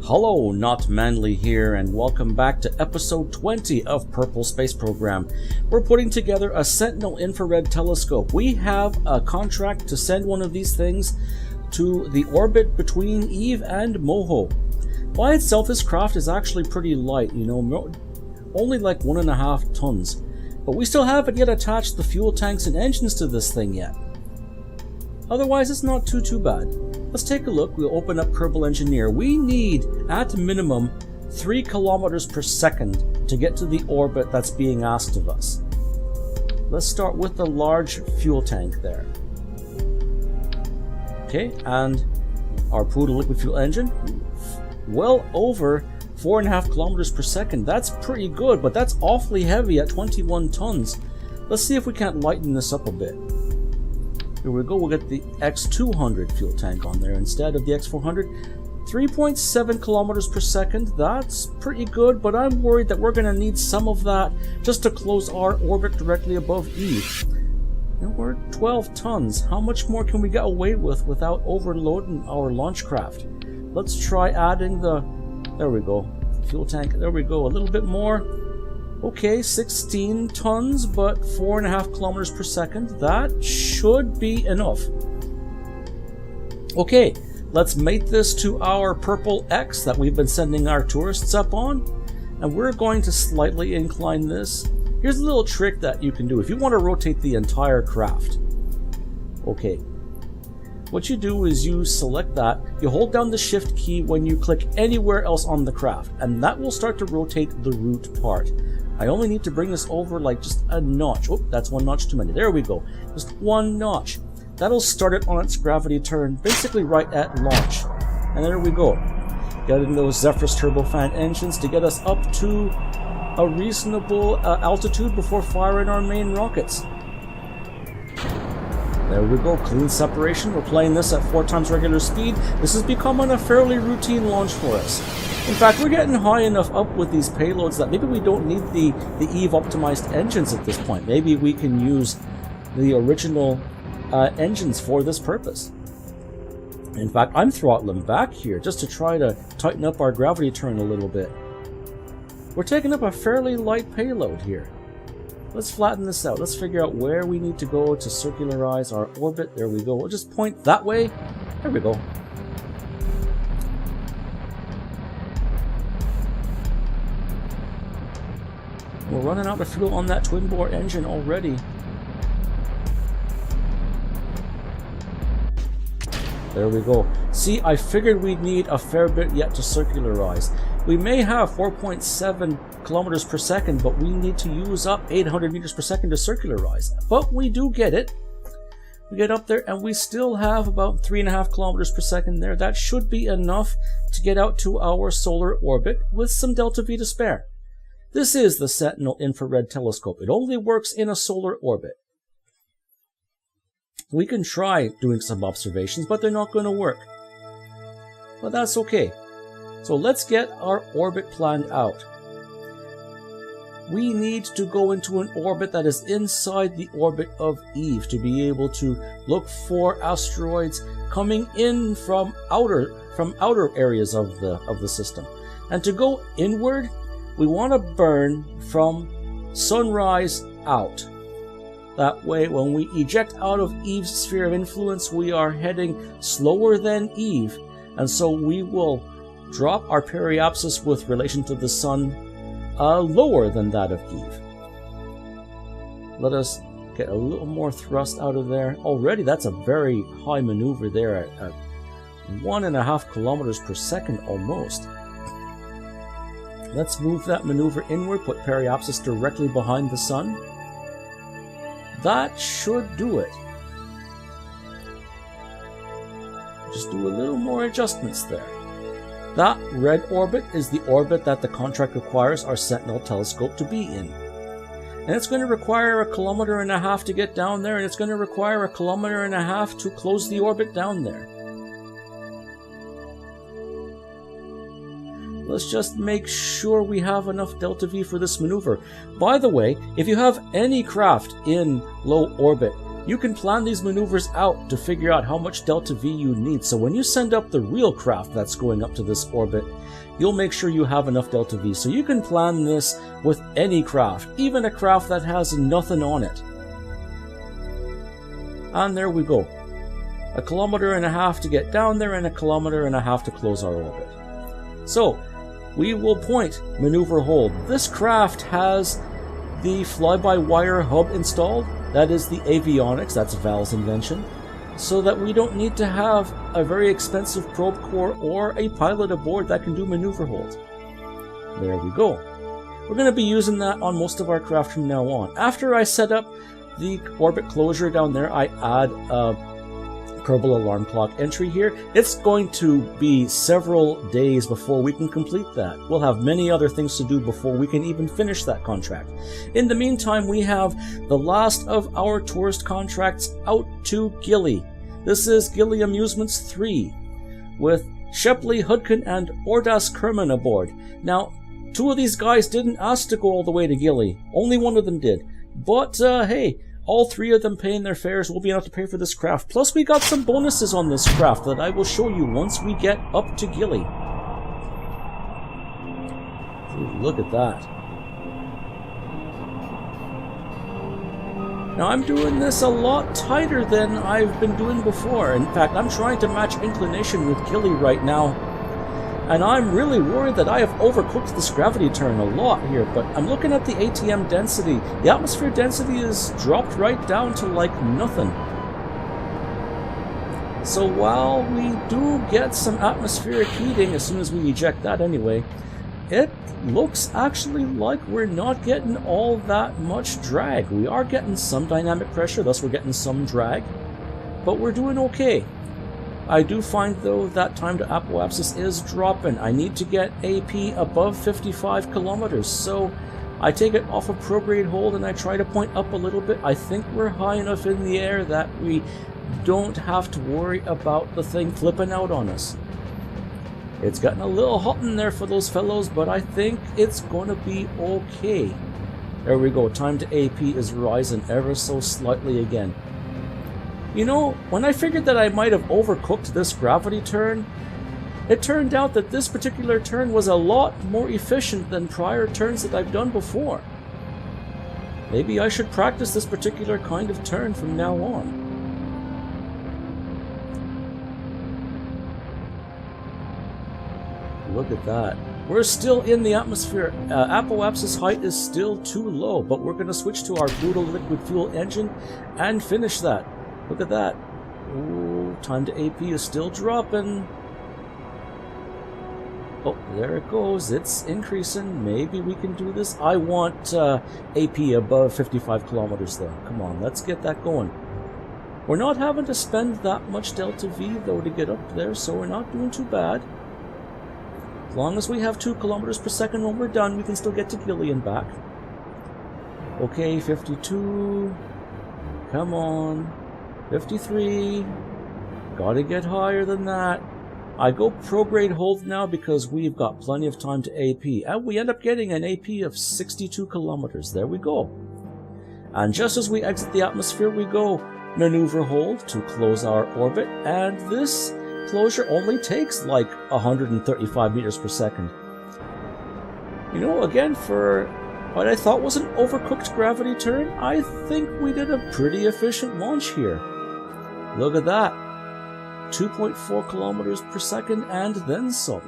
Hello, Not Manly here, and welcome back to episode 20 of Kerbal Space Program. We're putting together a Sentinel infrared telescope. We have a contract to send one of these things to the orbit between Eve and Moho. By itself, this craft is actually pretty light, only like 1.5 tons. But we still haven't yet attached the fuel tanks and engines to this thing yet. Otherwise, it's not too bad. Let's take a look. We'll open up Kerbal Engineer. We need, at minimum, 3 kilometers per second to get to the orbit that's being asked of us. Let's start with the large fuel tank there. Okay, and our Poodle liquid fuel engine, well over 4.5 kilometers per second. That's pretty good, but that's awfully heavy at 21 tons. Let's see if we can't lighten this up a bit. Here we go, we'll get the X200 fuel tank on there instead of the X400. 3.7 kilometers per second, that's pretty good, but I'm worried that we're going to need some of that just to close our orbit directly above Eve. We're 12 tons. How much more can we get away with without overloading our launch craft? Let's try adding there we go, fuel tank, there we go, a little bit more. Okay, 16 tons, but 4.5 kilometers per second. That should be enough. Okay, let's mate this to our Purple X that we've been sending our tourists up on. And we're going to slightly incline this. Here's a little trick that you can do if you want to rotate the entire craft. Okay, what you do is you select that, you hold down the shift key when you click anywhere else on the craft, and that will start to rotate the root part. I only need to bring this over like just a notch. Oh, that's 1 notch too many. There we go. Just 1 notch. That'll start it on its gravity turn, basically right at launch. And there we go. Getting those Zephyrus turbofan engines to get us up to a reasonable altitude before firing our main rockets. There we go. Clean separation. We're playing this at 4 times regular speed. This is becoming a fairly routine launch for us. In fact, we're getting high enough up with these payloads that maybe we don't need the Eve optimized engines at this point. Maybe we can use the original engines for this purpose. In fact, I'm throttling back here just to try to tighten up our gravity turn a little bit. We're taking up a fairly light payload here. Let's flatten this out. Let's figure out where we need to go to circularize our orbit. There we go. We'll just point that way. There we go. We're running out of fuel on that twin-bore engine already. There we go. See, I figured we'd need a fair bit yet to circularize. We may have 4.7 kilometers per second, but we need to use up 800 meters per second to circularize. But we do get it. We get up there and we still have about 3.5 kilometers per second there. That should be enough to get out to our solar orbit with some delta V to spare. This is the Sentinel infrared telescope. It only works in a solar orbit. We can try doing some observations, but they're not going to work. But that's okay. So let's get our orbit planned out. We need to go into an orbit that is inside the orbit of Eve to be able to look for asteroids coming in from outer areas of the system. And to go inward, we want to burn from sunrise out. That way, when we eject out of Eve's sphere of influence, we are heading slower than Eve, and so we will drop our periapsis with relation to the Sun lower than that of Eve. Let us get a little more thrust out of there. Already, that's a very high maneuver there at 1.5 kilometers per second almost. Let's move that maneuver inward, put periapsis directly behind the Sun. That should do it. Just do a little more adjustments there. That red orbit is the orbit that the contract requires our Sentinel telescope to be in. And it's going to require 1.5 kilometers to get down there, and it's going to require 1.5 kilometers to close the orbit down there. Let's just make sure we have enough delta V for this maneuver. By the way, if you have any craft in low orbit You can plan these maneuvers out to figure out how much delta V you need, so when you send up the real craft that's going up to this orbit, you'll make sure you have enough delta V. So you can plan this with any craft, even a craft that has nothing on it. And there we go. 1.5 kilometers to get down there and 1.5 kilometers to close our orbit. So, we will point, maneuver, hold. This craft has the fly-by-wire hub installed. That is the avionics, that's Val's invention, so that we don't need to have a very expensive probe core or a pilot aboard that can do maneuver hold. There we go. We're going to be using that on most of our craft from now on. After I set up the orbit closure down there, I add a Kerbal alarm clock entry here. It's going to be several days before we can complete that. We'll have many other things to do before we can even finish that contract. In the meantime, we have the last of our tourist contracts out to Gilly. This is Gilly Amusements 3 with Shepley, Hudkin, and Ordas Kerman aboard. Now, 2 of these guys didn't ask to go all the way to Gilly. Only 1 of them did. But, hey, all 3 of them paying their fares will be enough to pay for this craft. Plus, we got some bonuses on this craft that I will show you once we get up to Gilly. Ooh, look at that. Now, I'm doing this a lot tighter than I've been doing before. In fact, I'm trying to match inclination with Gilly right now. And I'm really worried that I have overcooked this gravity turn a lot here, but I'm looking at the ATM density. The atmosphere density is dropped right down to like nothing. So while we do get some atmospheric heating as soon as we eject that anyway, it looks actually like we're not getting all that much drag. We are getting some dynamic pressure, thus we're getting some drag, but we're doing okay. I do find, though, that time to apoapsis is dropping. I need to get AP above 55 kilometers, so I take it off of prograde hold and I try to point up a little bit. I think we're high enough in the air that we don't have to worry about the thing flipping out on us. It's gotten a little hot in there for those fellows, but I think it's going to be okay. There we go. Time to AP is rising ever so slightly again. You know, when I figured that I might have overcooked this gravity turn, it turned out that this particular turn was a lot more efficient than prior turns that I've done before. Maybe I should practice this particular kind of turn from now on. Look at that. We're still in the atmosphere. Apoapsis height is still too low, but we're going to switch to our brutal liquid fuel engine and finish that. Look at that. Ooh, time to AP is still dropping. Oh, there it goes. It's increasing. Maybe we can do this. I want AP above 55 kilometers, though. Come on, let's get that going. We're not having to spend that much delta V, though, to get up there, so we're not doing too bad. As long as we have 2 kilometers per second when we're done, we can still get to Gilly and back. Okay, 52. Come on. 53. Gotta get higher than that. I go prograde hold now because we've got plenty of time to AP, and we end up getting an AP of 62 kilometers. There we go. And just as we exit the atmosphere, we go maneuver hold to close our orbit, and this closure only takes like 135 meters per second. You know, again, for what I thought was an overcooked gravity turn, I think we did a pretty efficient launch here. Look at that. 2.4 kilometers per second and then some.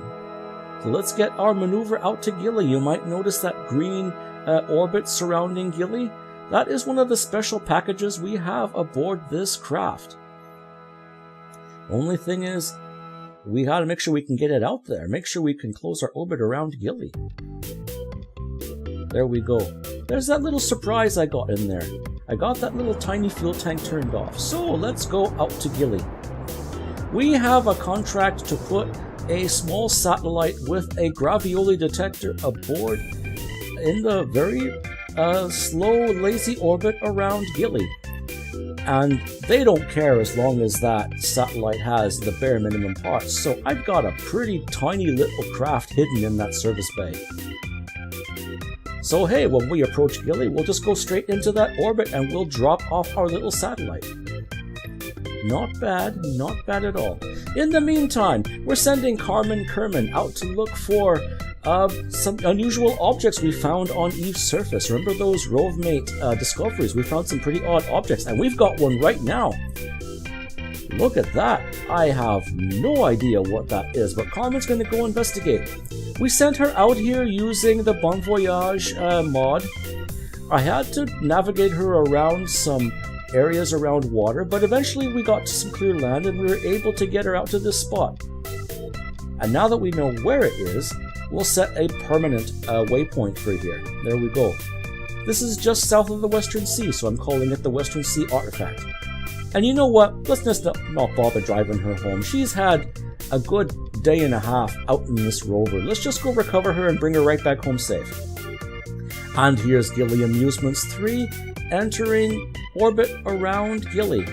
So let's get our maneuver out to Gilly. You might notice that green orbit surrounding Gilly. That is one of the special packages we have aboard this craft. Only thing is, we gotta make sure we can get it out there. Make sure we can close our orbit around Gilly. There we go. There's that little surprise I got in there. I got that little tiny fuel tank turned off. So let's go out to Gilly. We have a contract to put a small satellite with a gravioli detector aboard in the very slow, lazy orbit around Gilly. And they don't care as long as that satellite has the bare minimum parts. So I've got a pretty tiny little craft hidden in that service bay. So hey, when we approach Gilly, we'll just go straight into that orbit and we'll drop off our little satellite. Not bad at all. In the meantime, we're sending Carmen Kerman out to look for some unusual objects we found on Eve's surface. Remember those rovemate discoveries? We found some pretty odd objects, and we've got one right now. Look at that. I have no idea what that is, but Carmen's going to go investigate. We sent her out here using the Bon Voyage mod. I had to navigate her around some areas around water, but eventually we got to some clear land and we were able to get her out to this spot. And now that we know where it is, we'll set a permanent waypoint for here. There we go. This is just south of the Western Sea, so I'm calling it the Western Sea Artifact. And you know what? Let's just not bother driving her home. She's had a good day and a half out in this rover. Let's just go recover her and bring her right back home safe. And here's Gilly Amusements 3 entering orbit around Gilly.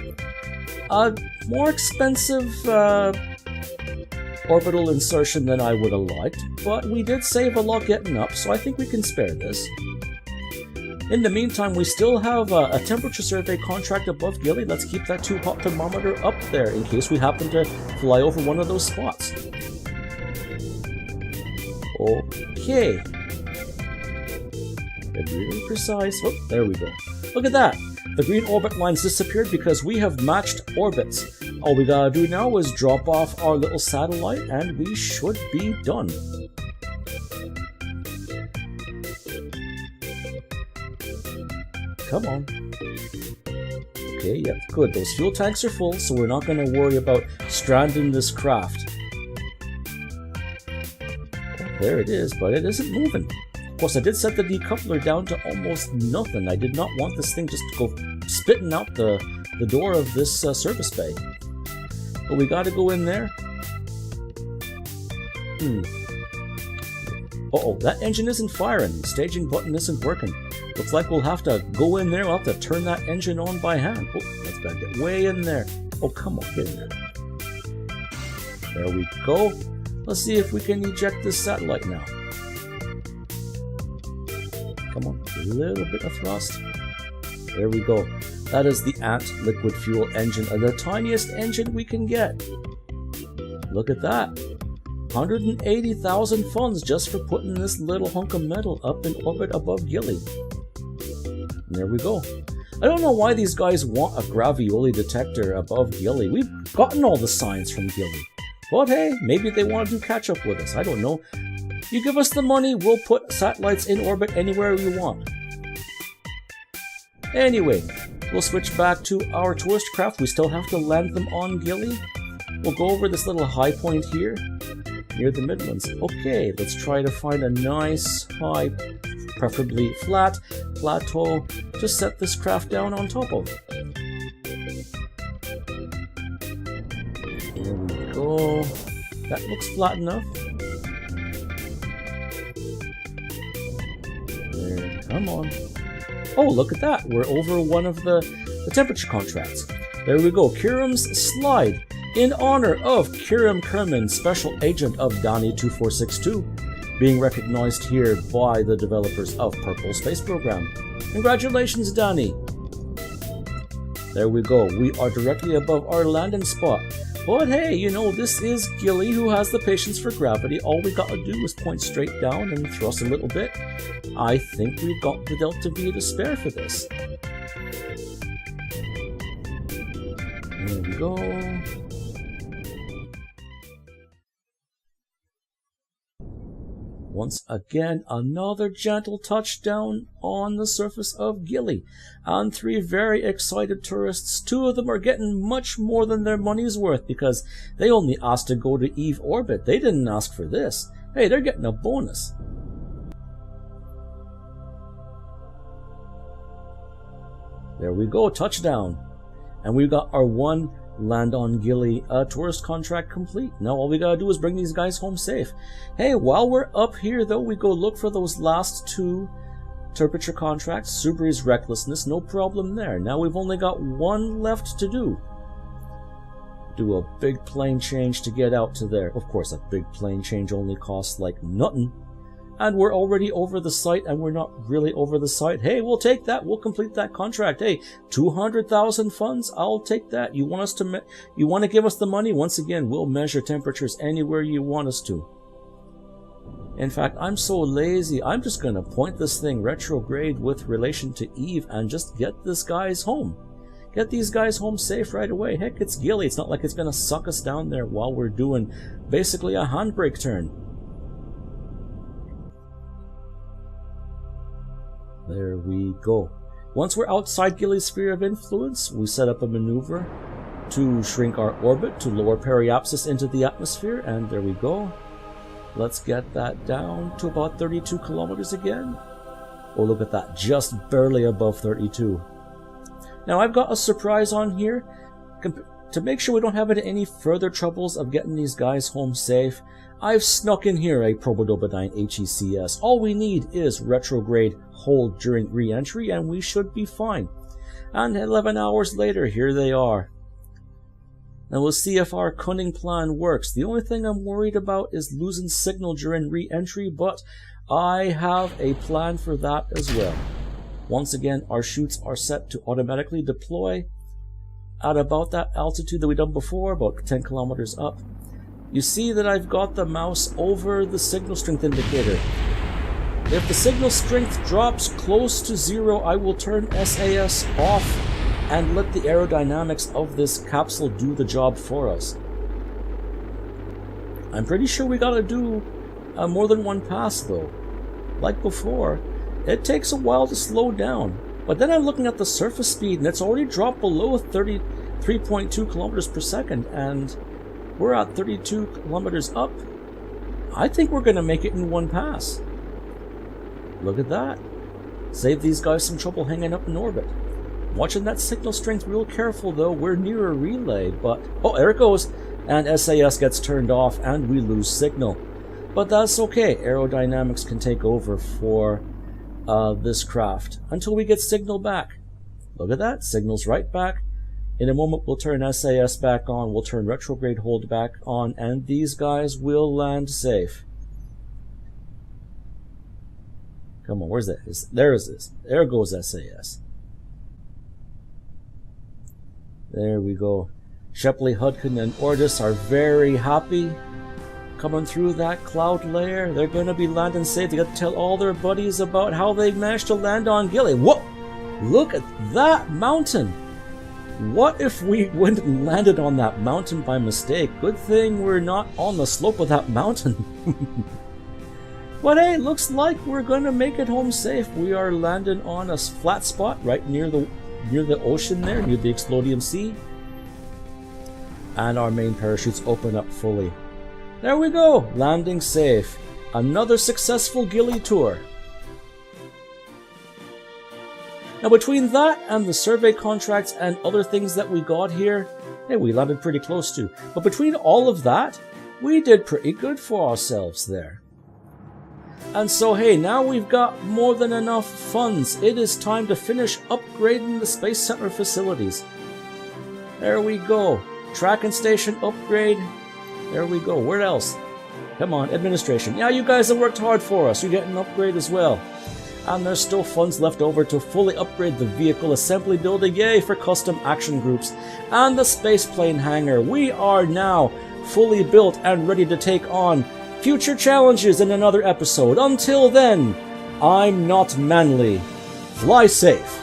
A more expensive orbital insertion than I would have liked, but we did save a lot getting up, so I think we can spare this. In the meantime, we still have a temperature survey contract above Gilly. Let's keep that too hot thermometer up there in case we happen to fly over one of those spots. Okay. Get really precise. Oh, there we go. Look at that. The green orbit lines disappeared because we have matched orbits. All we gotta do now is drop off our little satellite and we should be done. Come on. Okay, yeah, good. Those fuel tanks are full, so we're not going to worry about stranding this craft. Oh, there it is, but it isn't moving. Of course, I did set the decoupler down to almost nothing. I did not want this thing just to go spitting out the door of this service bay. But we got to go in there. Uh-oh, that engine isn't firing. The staging button isn't working. Looks like we'll have to go in there. We'll have to turn that engine on by hand. Oh, that's got to get way in there. Oh, come on, get in there. There we go. Let's see if we can eject this satellite now. Come on, a little bit of thrust. There we go. That is the Ant liquid fuel engine, the tiniest engine we can get. Look at that. 180,000 funds just for putting this little hunk of metal up in orbit above Gilly. And there we go. I don't know why these guys want a gravioli detector above Gilly. We've gotten all the signs from Gilly. But hey, maybe they want to do catch up with us. I don't know. You give us the money, we'll put satellites in orbit anywhere we want. Anyway, we'll switch back to our tourist craft. We still have to land them on Gilly. We'll go over this little high point here, near the Midlands. Okay, let's try to find a nice, high, preferably flat, plateau to set this craft down on top of. There we go. That looks flat enough. There, come on. Oh, look at that. We're over one of the temperature contracts. There we go. Kiram's Slide. In honor of Kiram Kerman, Special Agent of Danny 2462, being recognized here by the developers of Kerbal Space Program. Congratulations, Danny! There we go. We are directly above our landing spot. But hey, you know, this is Gilly, who has the patience for gravity. All we gotta do is point straight down and thrust a little bit. I think we've got the Delta V to spare for this. There we go. Once again, another gentle touchdown on the surface of Gilly, and 3 very excited tourists. 2 of them are getting much more than their money's worth because they only asked to go to Eve orbit. They didn't ask for this. Hey, they're getting a bonus. There we go, touchdown. And we've got our 1 land on Gilly tourist contract complete. Now all we gotta do is bring these guys home safe. Hey, while we're up here though, we go look for those last 2 temperature contracts. Subri's Recklessness, no problem there. Now we've only got 1 left to do. Do a big plane change to get out to there. Of course, a big plane change only costs like nothing. And we're already over the site, and we're not really over the site. Hey, we'll take that. We'll complete that contract. Hey, 200,000 funds. I'll take that. You want to give us the money? Once again, we'll measure temperatures anywhere you want us to. In fact, I'm so lazy. I'm just going to point this thing retrograde with relation to Eve and just get this guys home. Get these guys home safe right away. Heck, it's Gilly. It's not like it's going to suck us down there while we're doing basically a handbrake turn. There we go. Once we're outside Gilly's sphere of influence, we set up a maneuver to shrink our orbit to lower periapsis into the atmosphere, and there we go. Let's get that down to about 32 kilometers again. Oh, look at that, just barely above 32. Now I've got a surprise on here. To make sure we don't have any further troubles of getting these guys home safe, I've snuck in here a Probodobodyne HECS. All we need is retrograde hold during re-entry and we should be fine. And 11 hours later, here they are. Now we'll see if our cunning plan works. The only thing I'm worried about is losing signal during re-entry, but I have a plan for that as well. Once again, our chutes are set to automatically deploy at about that altitude that we've done before, about 10 kilometers up. You see that I've got the mouse over the signal strength indicator. If the signal strength drops close to 0, I will turn SAS off and let the aerodynamics of this capsule do the job for us. I'm pretty sure we gotta do more than one pass though. Like before, it takes a while to slow down. But then I'm looking at the surface speed and it's already dropped below 33.2 kilometers per second and we're at 32 kilometers up. I think we're going to make it in one pass. Look at that. Save these guys some trouble hanging up in orbit. Watching that signal strength real careful though. We're near a relay, but... oh, there it goes. And SAS gets turned off and we lose signal. But that's okay. Aerodynamics can take over for this craft until we get signal back. Look at that. Signal's right back. In a moment we'll turn SAS back on, we'll turn retrograde hold back on, and these guys will land safe. Come on, where's that? There is this. There goes SAS. There we go. Shepley, Hudkin, and Ordis are very happy coming through that cloud layer. They're going to be landing safe. They got to tell all their buddies about how they managed to land on Gilly. Whoa! Look at that mountain! What if we went and landed on that mountain by mistake? Good thing we're not on the slope of that mountain. But hey, looks like we're going to make it home safe. We are landing on a flat spot right near the ocean there, near the Explodium Sea. And our main parachutes open up fully. There we go, landing safe. Another successful Gilly tour. Now between that and the survey contracts and other things that we got here, hey, we landed pretty close to. But between all of that, we did pretty good for ourselves there. And so hey, now we've got more than enough funds. It is time to finish upgrading the Space Center facilities. There we go. Tracking station upgrade. There we go. Where else? Come on, administration. Yeah, you guys have worked hard for us. You get an upgrade as well. And there's still funds left over to fully upgrade the vehicle assembly building, yay for custom action groups, and the spaceplane hangar. We are now fully built and ready to take on future challenges in another episode. Until then, I'm not manly. Fly safe.